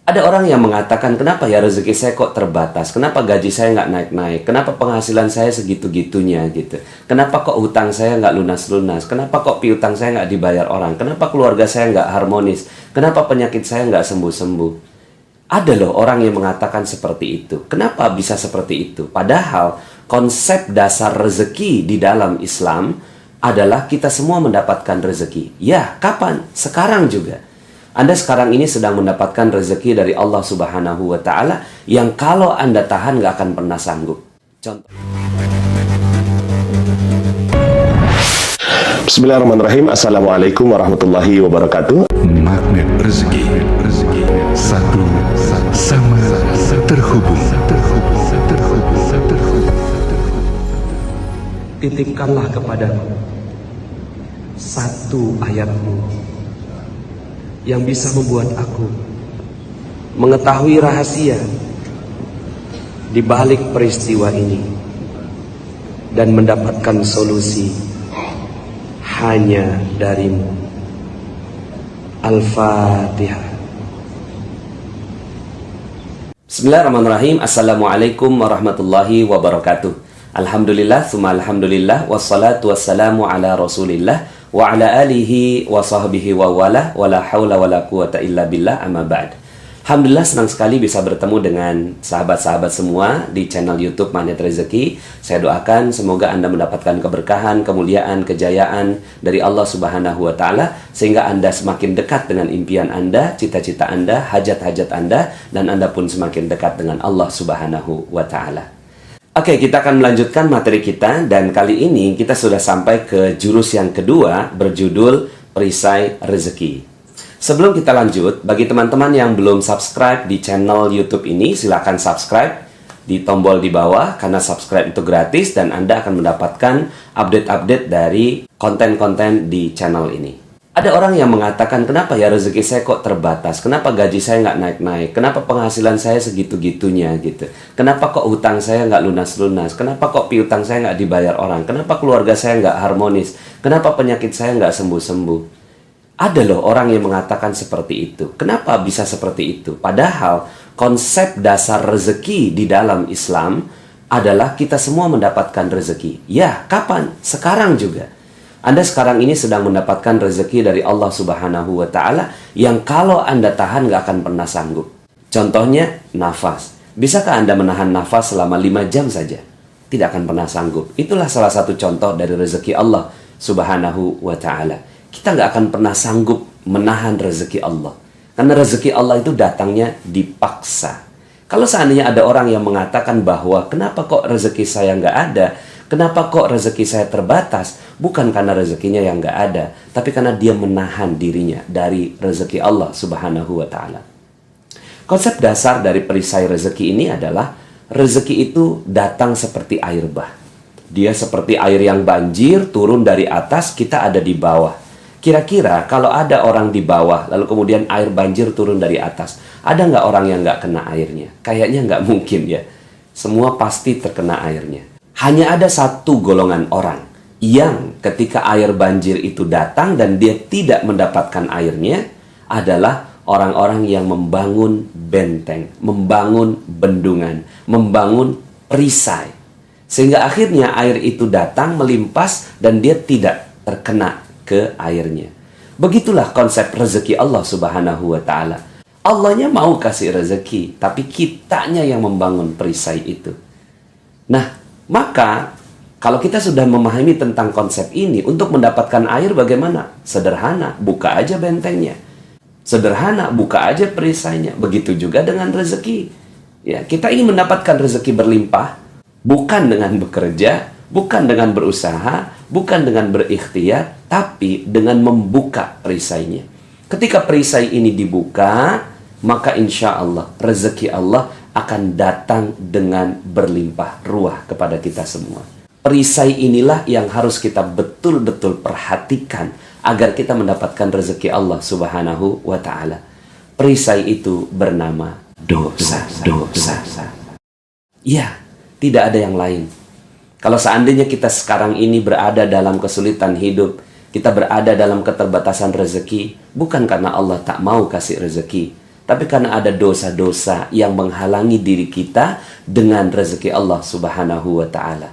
Ada orang yang mengatakan, kenapa ya rezeki saya kok terbatas? Kenapa gaji saya nggak naik-naik? Kenapa penghasilan saya segitu-gitunya gitu? Kenapa kok hutang saya nggak lunas-lunas? Kenapa kok piutang saya nggak dibayar orang? Kenapa keluarga saya nggak harmonis? Kenapa penyakit saya nggak sembuh-sembuh? Ada loh orang yang mengatakan seperti itu. Kenapa bisa seperti itu? Padahal konsep dasar rezeki di dalam Islam adalah kita semua mendapatkan rezeki. Ya, kapan? Sekarang juga. Anda sekarang ini sedang mendapatkan rezeki dari Allah Subhanahu wa Ta'ala yang kalau Anda tahan nggak akan pernah sanggup. Contoh. Bismillahirrahmanirrahim. Assalamualaikum warahmatullahi wabarakatuh. Magnet rezeki, satu sama terhubung. Titipkanlah kepadaku satu ayatmu yang bisa membuat aku mengetahui rahasia di balik peristiwa ini dan mendapatkan solusi hanya darimu. Al-Fatihah. Bismillahirrahmanirrahim. Assalamualaikum warahmatullahi wabarakatuh. Alhamdulillah, summa alhamdulillah, wassalatu wassalamu ala rasulillah wa ala alihi wa sahbihi wa wala wa la hawla wa la quwata illa billah, amma ba'd. Alhamdulillah, senang sekali bisa bertemu dengan sahabat-sahabat semua di channel YouTube Magnet Rezeki. Saya doakan semoga Anda mendapatkan keberkahan, kemuliaan, kejayaan dari Allah Subhanahu wa Ta'ala, sehingga Anda semakin dekat dengan impian Anda, cita-cita Anda, hajat-hajat Anda, dan Anda pun semakin dekat dengan Allah Subhanahu wa Ta'ala. Oke, kita akan melanjutkan materi kita, dan kali ini kita sudah sampai ke jurus yang kedua berjudul Perisai Rezeki. Sebelum kita lanjut, bagi teman-teman yang belum subscribe di channel YouTube ini, silakan subscribe di tombol di bawah, karena subscribe itu gratis dan Anda akan mendapatkan update-update dari konten-konten di channel ini. Ada orang yang mengatakan, kenapa ya rezeki saya kok terbatas? Kenapa gaji saya nggak naik-naik? Kenapa penghasilan saya segitu-gitunya gitu? Kenapa kok hutang saya nggak lunas-lunas? Kenapa kok piutang saya nggak dibayar orang? Kenapa keluarga saya nggak harmonis? Kenapa penyakit saya nggak sembuh-sembuh? Ada loh orang yang mengatakan seperti itu. Kenapa bisa seperti itu? Padahal konsep dasar rezeki di dalam Islam adalah kita semua mendapatkan rezeki. Ya, kapan? Sekarang juga. Anda sekarang ini sedang mendapatkan rezeki dari Allah Subhanahu wa Ta'ala yang kalau Anda tahan nggak akan pernah sanggup. Contohnya, nafas. Bisakah Anda menahan nafas selama 5 jam saja? Tidak akan pernah sanggup. Itulah salah satu contoh dari rezeki Allah Subhanahu wa Ta'ala. Kita nggak akan pernah sanggup menahan rezeki Allah. Karena rezeki Allah itu datangnya dipaksa. Kalau seandainya ada orang yang mengatakan bahwa kenapa kok rezeki saya nggak ada? Kenapa kok rezeki saya terbatas? Bukan karena rezekinya yang nggak ada, tapi karena dia menahan dirinya dari rezeki Allah Subhanahu wa Ta'ala. Konsep dasar dari perisai rezeki ini adalah rezeki itu datang seperti air bah. Dia seperti air yang banjir turun dari atas, kita ada di bawah. Kira-kira kalau ada orang di bawah, lalu kemudian air banjir turun dari atas, ada nggak orang yang nggak kena airnya? Kayaknya nggak mungkin ya. Semua pasti terkena airnya. Hanya ada satu golongan orang yang ketika air banjir itu datang dan dia tidak mendapatkan airnya adalah orang-orang yang membangun benteng, membangun bendungan, membangun perisai. Sehingga akhirnya air itu datang melimpas dan dia tidak terkena ke airnya. Begitulah konsep rezeki Allah Subhanahu wa Ta'ala. Allahnya mau kasih rezeki, tapi kitanya yang membangun perisai itu. Nah, maka, kalau kita sudah memahami tentang konsep ini, untuk mendapatkan air bagaimana? Sederhana, buka aja bentengnya. Sederhana, buka aja perisainya. Begitu juga dengan rezeki. Ya, kita ingin mendapatkan rezeki berlimpah, bukan dengan bekerja, bukan dengan berusaha, bukan dengan berikhtiar, tapi dengan membuka perisainya. Ketika perisai ini dibuka, maka insya Allah, rezeki Allah akan datang dengan berlimpah ruah kepada kita semua. Perisai inilah yang harus kita betul-betul perhatikan agar kita mendapatkan rezeki Allah Subhanahu wa Ta'ala. Perisai itu bernama dosa. Ya, tidak ada yang lain. Kalau seandainya kita sekarang ini berada dalam kesulitan hidup, kita berada dalam keterbatasan rezeki, bukan karena Allah tak mau kasih rezeki, tapi karena ada dosa-dosa yang menghalangi diri kita dengan rezeki Allah Subhanahu wa Ta'ala.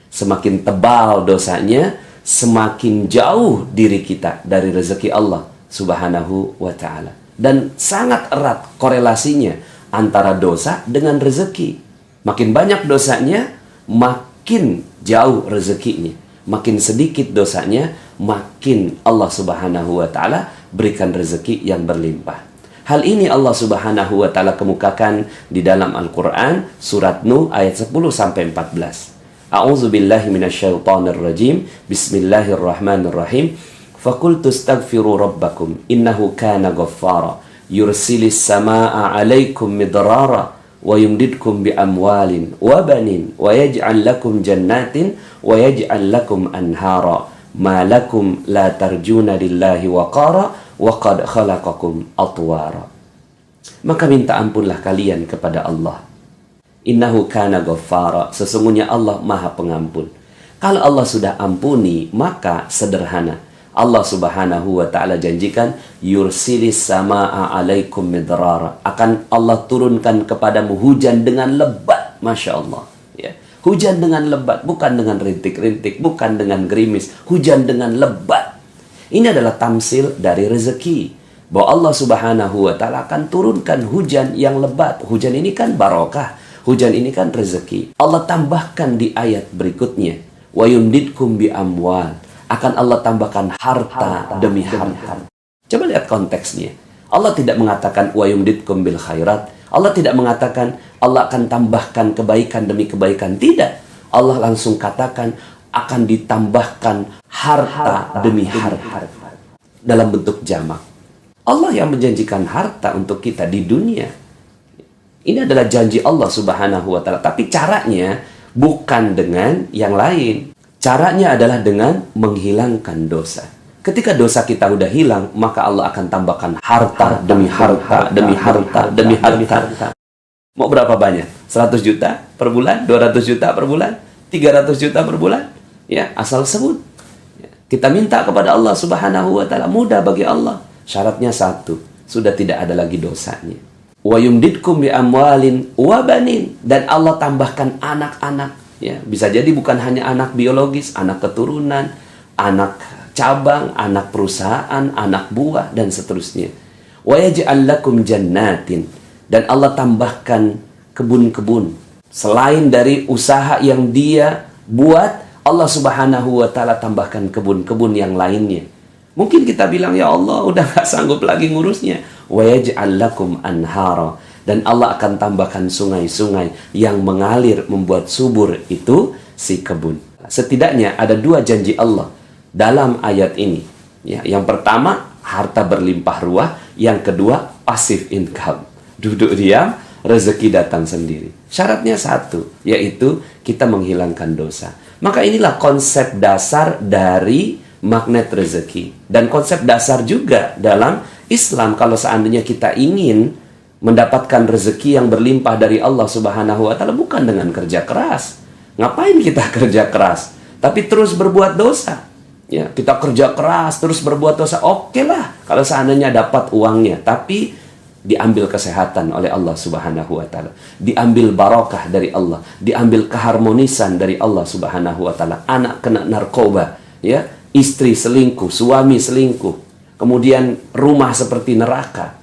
Semakin tebal dosanya, semakin jauh diri kita dari rezeki Allah Subhanahu wa Ta'ala. Dan sangat erat korelasinya antara dosa dengan rezeki. Makin banyak dosanya, makin jauh rezekinya. Makin sedikit dosanya, makin Allah Subhanahu wa Ta'ala berikan rezeki yang berlimpah. Hal ini Allah Subhanahu wa Ta'ala kemukakan di dalam Al-Quran, surat Nuh ayat 10-14. A'udzu billahi minasyaitonir rajim. Bismillahirrahmanirrahim. Faqultu astaghfiru rabbakum innahu kana ghaffara yursilis samaa'a 'alaikum midrara wa yumdidkum bi amwalin wa banin wa yaj'al lakum jannatin wa yaj'al lakum anhara ma lakum la tarjuna lillahi waqara wa qad khalaqakum atwara. Maka minta ampunlah kalian kepada Allah. Innahu kana ghaffara, sesungguhnya Allah Maha Pengampun. Kalau Allah sudah ampuni, maka sederhana. Allah Subhanahu wa Ta'ala janjikan yursilis samaa'a 'alaikum midrara, akan Allah turunkan kepadamu hujan dengan lebat. Masya Allah, ya. Hujan dengan lebat, bukan dengan rintik-rintik, bukan dengan gerimis, hujan dengan lebat. Ini adalah tamsil dari rezeki, bahwa Allah Subhanahu wa Ta'ala akan turunkan hujan yang lebat. Hujan ini kan barokah, hujan ini kan rezeki. Allah tambahkan di ayat berikutnya, wa yumdidkum bi amwal, akan Allah tambahkan harta demi harta. Coba lihat konteksnya. Allah tidak mengatakan wa yumdidkum bil khairat. Allah tidak mengatakan Allah akan tambahkan kebaikan demi kebaikan. Tidak. Allah langsung katakan akan ditambahkan harta demi harta dalam bentuk jamak. Allah yang menjanjikan harta untuk kita di dunia. Ini adalah janji Allah Subhanahu wa Ta'ala. Tapi caranya bukan dengan yang lain. Caranya adalah dengan menghilangkan dosa. Ketika dosa kita udah hilang, maka Allah akan tambahkan harta demi harta demi harta demi harta. Mau berapa banyak? 100 juta per bulan? 200 juta per bulan? 300 juta per bulan? Ya, asal sebut. Kita minta kepada Allah Subhanahu wa Ta'ala, mudah bagi Allah. Syaratnya satu, sudah tidak ada lagi dosanya. Wa yumdidkum bi amwalin wa banin, dan Allah tambahkan anak-anak. Ya, bisa jadi bukan hanya anak biologis, anak keturunan, anak cabang, anak perusahaan, anak buah, dan seterusnya. Wa yaj'al lakum jannatin, dan Allah tambahkan kebun-kebun. Selain dari usaha yang dia buat, Allah Subhanahu wa Ta'ala tambahkan kebun-kebun yang lainnya. Mungkin kita bilang, ya Allah udah gak sanggup lagi ngurusnya. Wa yaj'al lakum anhara, dan Allah akan tambahkan sungai-sungai yang mengalir membuat subur itu si kebun. Setidaknya ada dua janji Allah dalam ayat ini. Ya, yang pertama harta berlimpah ruah, yang kedua passive income. Duduk diam, rezeki datang sendiri. Syaratnya satu, yaitu kita menghilangkan dosa. Maka inilah konsep dasar dari magnet rezeki. Dan konsep dasar juga dalam Islam, kalau seandainya kita ingin mendapatkan rezeki yang berlimpah dari Allah Subhanahu wa Ta'ala, bukan dengan kerja keras. Ngapain kita kerja keras? Tapi terus berbuat dosa. Ya, kita kerja keras, terus berbuat dosa. Oke lah, kalau seandainya dapat uangnya. Tapi diambil kesehatan oleh Allah Subhanahu wa Ta'ala, diambil barokah dari Allah, diambil keharmonisan dari Allah Subhanahu wa Ta'ala. Anak kena narkoba, ya, istri selingkuh, suami selingkuh, kemudian rumah seperti neraka.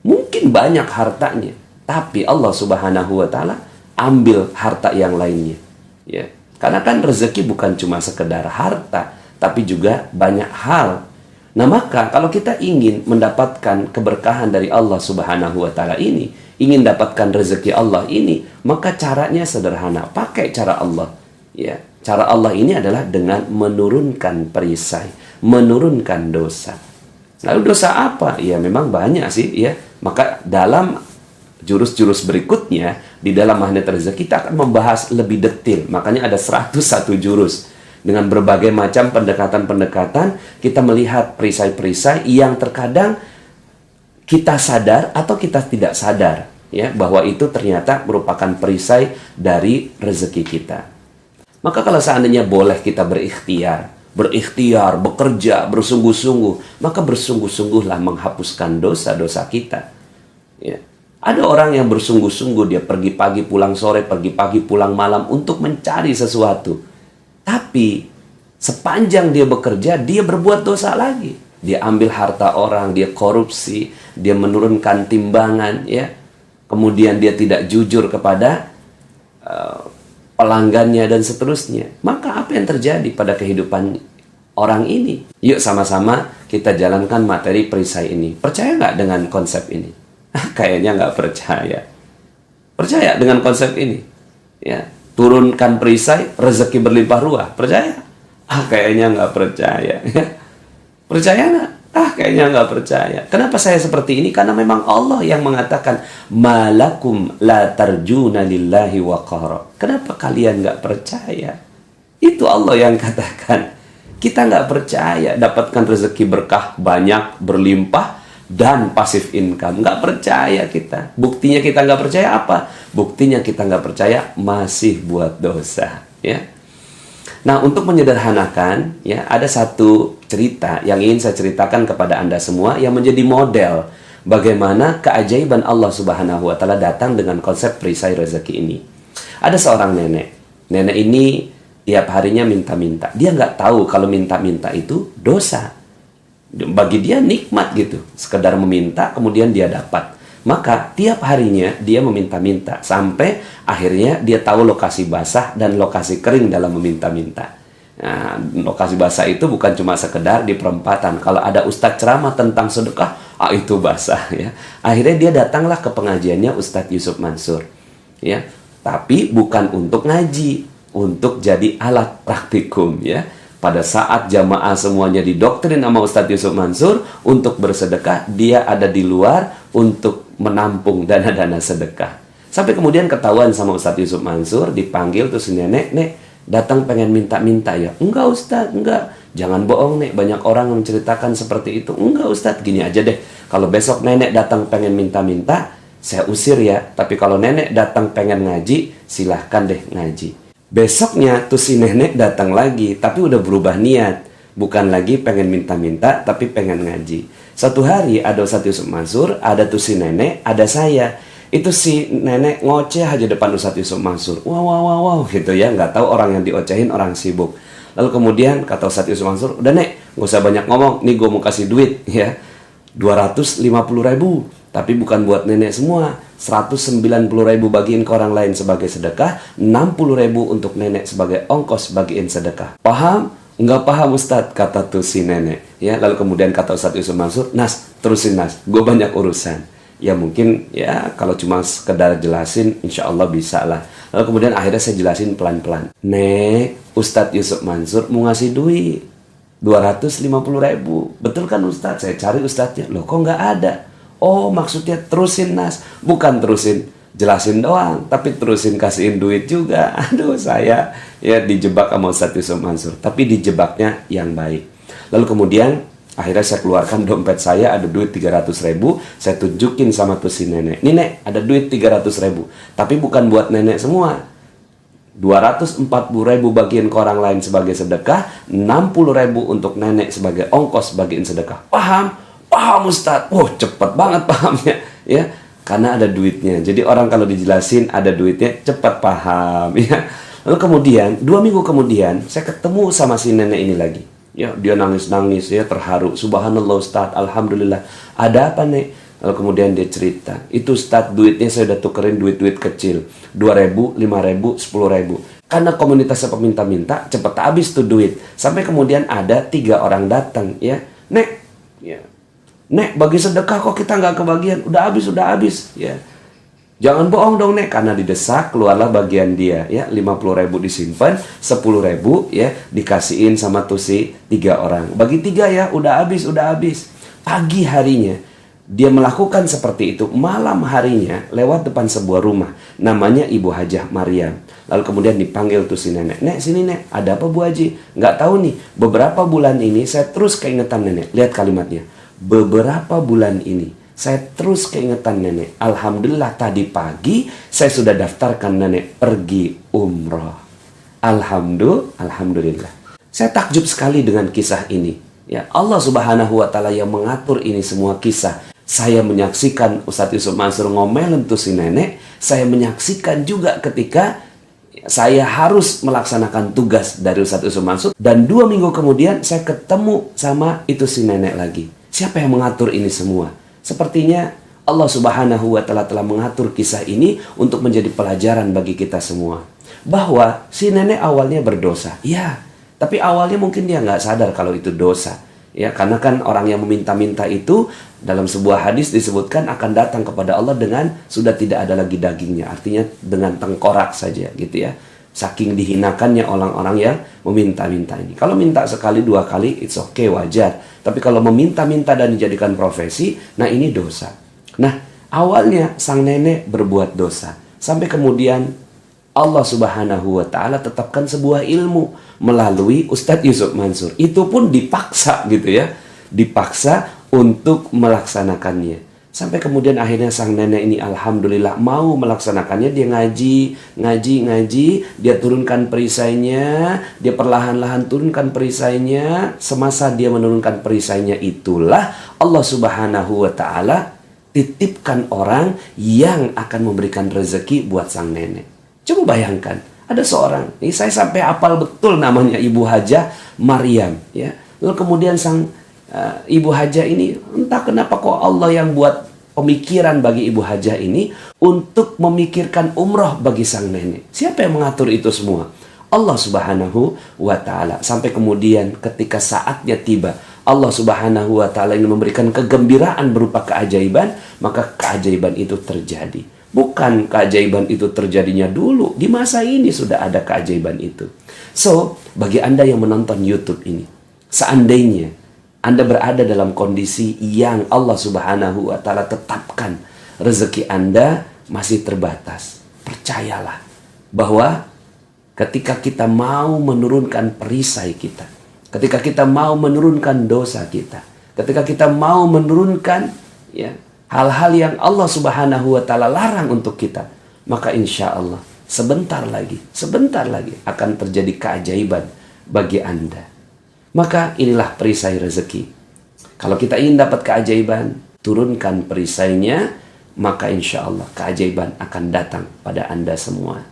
Mungkin banyak hartanya, tapi Allah Subhanahu wa Ta'ala ambil harta yang lainnya, ya. Karena kan rezeki bukan cuma sekedar harta, tapi juga banyak hal. Nah, maka kalau kita ingin mendapatkan keberkahan dari Allah Subhanahu wa Ta'ala ini, ingin dapatkan rezeki Allah ini, maka caranya sederhana, pakai cara Allah. Ya, cara Allah ini adalah dengan menurunkan perisai, menurunkan dosa. Lalu dosa apa? Ya memang banyak sih, ya. Maka dalam jurus-jurus berikutnya di dalam magnet rezeki kita akan membahas lebih detail. Makanya ada 101 jurus. Dengan berbagai macam pendekatan-pendekatan, kita melihat perisai-perisai yang terkadang kita sadar atau kita tidak sadar, ya, bahwa itu ternyata merupakan perisai dari rezeki kita. Maka kalau seandainya boleh kita berikhtiar, bekerja, bersungguh-sungguh, maka bersungguh-sungguhlah menghapuskan dosa-dosa kita. Ya. Ada orang yang bersungguh-sungguh, dia pergi pagi pulang sore, pergi pagi pulang malam untuk mencari sesuatu. Tapi sepanjang dia bekerja, dia berbuat dosa lagi. Dia ambil harta orang, dia korupsi, dia menurunkan timbangan, ya. Kemudian dia tidak jujur kepada pelanggannya dan seterusnya. Maka apa yang terjadi pada kehidupan orang ini? Yuk sama-sama kita jalankan materi perisai ini. Percaya nggak dengan konsep ini? Kayaknya nggak percaya. Percaya dengan konsep ini? Ya, turunkan perisai, rezeki berlimpah ruah. Percaya? Kayaknya nggak percaya. Percaya nggak? Kayaknya nggak percaya. Kenapa saya seperti ini? Karena memang Allah yang mengatakan, malakum la tarjuna lillahi waqara. Kenapa kalian nggak percaya? Itu Allah yang katakan. Kita nggak percaya dapatkan rezeki berkah banyak, berlimpah, dan pasif income. Nggak percaya kita. Buktinya kita nggak percaya apa? Buktinya kita nggak percaya masih buat dosa. Ya. Nah, untuk menyederhanakan, ya, ada satu cerita yang ingin saya ceritakan kepada Anda semua yang menjadi model bagaimana keajaiban Allah Subhanahu wa Ta'ala datang dengan konsep perisai rezeki ini. Ada seorang nenek. Nenek ini tiap harinya minta-minta. Dia nggak tahu kalau minta-minta itu dosa. Bagi dia nikmat gitu, sekedar meminta kemudian dia dapat. Maka tiap harinya dia meminta-minta sampai akhirnya dia tahu lokasi basah dan lokasi kering dalam meminta-minta. Nah, lokasi basah itu bukan cuma sekedar di perempatan. Kalau ada ustadz ceramah tentang sedekah, itu basah ya. Akhirnya dia datanglah ke pengajiannya Ustadz Yusuf Mansur. Ya, tapi bukan untuk ngaji, untuk jadi alat praktikum ya. Pada saat jamaah semuanya didoktrin sama Ustadz Yusuf Mansur untuk bersedekah, dia ada di luar untuk menampung dana-dana sedekah. Sampai kemudian ketahuan sama Ustadz Yusuf Mansur, dipanggil terus nenek, "Nek, datang pengen minta-minta ya?" "Enggak Ustadz, enggak." "Jangan bohong Nek, banyak orang yang menceritakan seperti itu." "Enggak Ustadz, gini aja deh. Kalau besok nenek datang pengen minta-minta, saya usir ya. Tapi kalau nenek datang pengen ngaji, silahkan deh ngaji." Besoknya tuh si nenek datang lagi, tapi udah berubah niat. Bukan lagi pengen minta-minta, tapi pengen ngaji. Satu hari ada Ustadz Yusuf Mansur, ada tuh si nenek, ada saya. Itu si nenek ngoceh aja depan Ustadz Yusuf Mansur. Wow gitu ya, nggak tahu orang yang diocehin orang sibuk. Lalu kemudian kata Ustadz Yusuf Mansur, "Udah Nek, nggak usah banyak ngomong, nih gue mau kasih duit ya. 250.000, tapi bukan buat nenek semua. 190.000 bagiin ke orang lain sebagai sedekah, 60.000 untuk nenek sebagai ongkos bagiin sedekah." "Paham?" "Nggak paham Ustadz," kata tuh si nenek. Ya, lalu kemudian kata Ustadz Yusuf Mansur, "Nas, terusin Nas, gue banyak urusan." Ya mungkin ya kalau cuma sekedar jelasin, insya Allah bisa lah. Lalu kemudian akhirnya saya jelasin pelan-pelan. "Nek, Ustadz Yusuf Mansur mau ngasih duit 250.000. Betul kan Ustadz? Saya cari Ustadznya. Loh kok nggak ada?" "Oh maksudnya terusin Nas." "Bukan terusin jelasin doang, tapi terusin kasihin duit juga." Aduh, saya ya dijebak sama Ustadz Yusuf Mansur, tapi dijebaknya yang baik. Lalu kemudian akhirnya saya keluarkan dompet saya, ada duit 300.000. Saya tunjukin sama tuh si nenek, "Nih Nek, ada duit 300.000, tapi bukan buat nenek semua. 240.000 bagian ke orang lain sebagai sedekah, 60.000 untuk nenek sebagai ongkos bagiin sedekah." "Paham? Paham Ustadz." "Oh cepet banget pahamnya ya, karena ada duitnya." Jadi orang kalau dijelasin ada duitnya cepat paham ya. Lalu kemudian 2 minggu kemudian saya ketemu sama si nenek ini lagi. Ya, dia nangis-nangis ya, terharu. "Subhanallah Ustadz, alhamdulillah." "Ada apa Nek?" Lalu kemudian dia cerita, "Itu Ustadz, duitnya saya udah tukerin duit-duit kecil, 2.000, 5.000, 10.000. Karena komunitasnya peminta-minta, cepet habis tuh duit." Sampai kemudian ada 3 orang datang ya, "Nek, ya, Nek, bagi sedekah kok kita nggak kebagian? Udah habis ya." "Jangan bohong dong Nek." Karena didesak, keluarlah bagian dia ya, 50.000 disimpan, 10.000 ya dikasihin sama tuh si 3 orang. "Bagi 3 ya, udah habis." Pagi harinya dia melakukan seperti itu. Malam harinya lewat depan sebuah rumah, namanya Ibu Hajah Maryam. Lalu kemudian dipanggil tuh si nenek, "Nek, sini Nek, ada apa Bu Haji?" "Nggak tahu nih, beberapa bulan ini saya terus keingetan nenek." Lihat kalimatnya, beberapa bulan ini saya terus keingetan nenek. Alhamdulillah tadi pagi saya sudah daftarkan nenek pergi umroh. Alhamdulillah. Saya takjub sekali dengan kisah ini. Ya, Allah Subhanahu wa Ta'ala yang mengatur ini semua kisah. Saya menyaksikan Ustadz Yusuf Mansur ngomelin tuh si nenek. Saya menyaksikan juga ketika saya harus melaksanakan tugas dari Ustadz Yusuf Mansur. Dan 2 minggu kemudian saya ketemu sama itu si nenek lagi. Siapa yang mengatur ini semua? Sepertinya Allah Subhanahu wa Ta'ala telah mengatur kisah ini untuk menjadi pelajaran bagi kita semua. Bahwa si nenek awalnya berdosa. Ya, tapi awalnya mungkin dia nggak sadar kalau itu dosa. Ya, karena kan orang yang meminta-minta itu dalam sebuah hadis disebutkan akan datang kepada Allah dengan sudah tidak ada lagi dagingnya. Artinya dengan tengkorak saja gitu ya. Saking dihinakannya orang-orang yang meminta-minta ini. Kalau minta sekali 2 kali, it's okay, wajar. Tapi kalau meminta-minta dan dijadikan profesi, nah ini dosa. Nah, awalnya sang nenek berbuat dosa. Sampai kemudian Allah Subhanahu wa Ta'ala tetapkan sebuah ilmu melalui Ustadz Yusuf Mansur. Itu pun dipaksa gitu ya. Dipaksa untuk melaksanakannya. Sampai kemudian akhirnya sang nenek ini alhamdulillah mau melaksanakannya. Dia ngaji. Dia turunkan perisainya. Dia perlahan-lahan turunkan perisainya. Semasa dia menurunkan perisainya itulah Allah Subhanahu wa Ta'ala titipkan orang yang akan memberikan rezeki buat sang nenek. Coba bayangkan, ada seorang, ini saya sampai hafal betul namanya Ibu Hajah Maryam. Ya. Lalu kemudian sang Ibu Hajah ini, entah kenapa kok Allah yang buat pemikiran bagi Ibu Hajah ini untuk memikirkan umroh bagi sang nenek. Siapa yang mengatur itu semua? Allah Subhanahu wa Ta'ala. Sampai kemudian ketika saatnya tiba, Allah Subhanahu wa Ta'ala ingin memberikan kegembiraan berupa keajaiban, maka keajaiban itu terjadi. Bukan keajaiban itu terjadinya dulu, di masa ini sudah ada keajaiban itu. So, bagi Anda yang menonton YouTube ini, seandainya Anda berada dalam kondisi yang Allah Subhanahu wa Ta'ala tetapkan rezeki Anda masih terbatas, percayalah bahwa ketika kita mau menurunkan perisai kita, ketika kita mau menurunkan dosa kita, ketika kita mau menurunkan ya hal-hal yang Allah Subhanahu wa Ta'ala larang untuk kita, maka insya Allah sebentar lagi akan terjadi keajaiban bagi Anda. Maka inilah perisai rezeki. Kalau kita ingin dapat keajaiban, turunkan perisainya, maka insya Allah keajaiban akan datang pada Anda semua.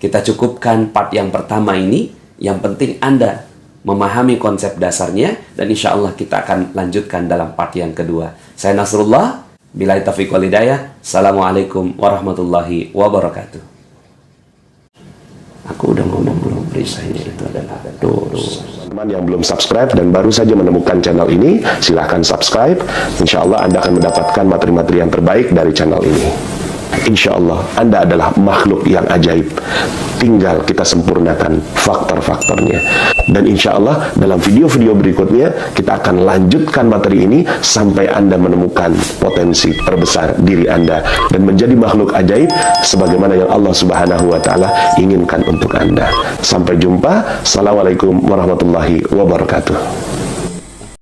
Kita cukupkan part yang pertama ini. Yang penting Anda memahami konsep dasarnya, dan insya Allah kita akan lanjutkan dalam part yang kedua. Saya Nasrullah, billahi taufiq wal hidayah. Assalamualaikum warahmatullahi wabarakatuh. Aku udah ngomong belum, perisainya itu adalah dosa. Teman yang belum subscribe dan baru saja menemukan channel ini, silahkan subscribe. Insya Allah Anda akan mendapatkan materi-materi yang terbaik dari channel ini. Insya Allah Anda adalah makhluk yang ajaib. Tinggal kita sempurnakan faktor-faktornya. Dan insya Allah dalam video-video berikutnya kita akan lanjutkan materi ini sampai Anda menemukan potensi terbesar diri Anda dan menjadi makhluk ajaib sebagaimana yang Allah Subhanahu wa Ta'ala inginkan untuk Anda. Sampai jumpa. Assalamualaikum warahmatullahi wabarakatuh.